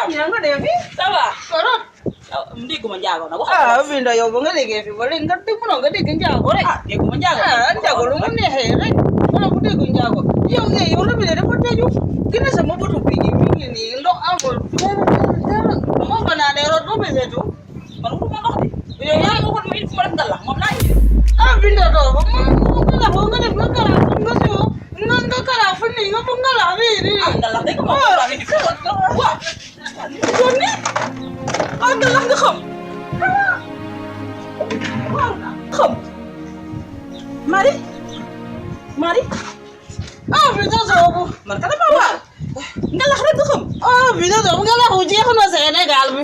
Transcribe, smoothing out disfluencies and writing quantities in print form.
jam. Yang ada yang ni? Sawa. Korot. Ndi ko manjago na ko. Vinda yo bunga lege fi bale ngati muno ngati kinja ko rek. Ndi ko manjago. Anja ko lu ne he rek. Muno bude kinja ko. Yo nge yo le bile ko teju. Kina sama butu pigi pigi ni ndo amol. Mo bana ne ro do be betu. Man ko mo ndox di. Yo ya ko mo il ko def dal mom lay. Vinda do mo ngala ko ngale ko kala ngaso. Nanga kala funi ngo ngala wi ri. Dal day ko mo la ni ko. Wa. Joni. Dal nga xam. Xam. Mari. Mari. Vinda do. Man ka ma wa. Nga la xara du xam. Vinda do ngala ko jeexna Senegal bi.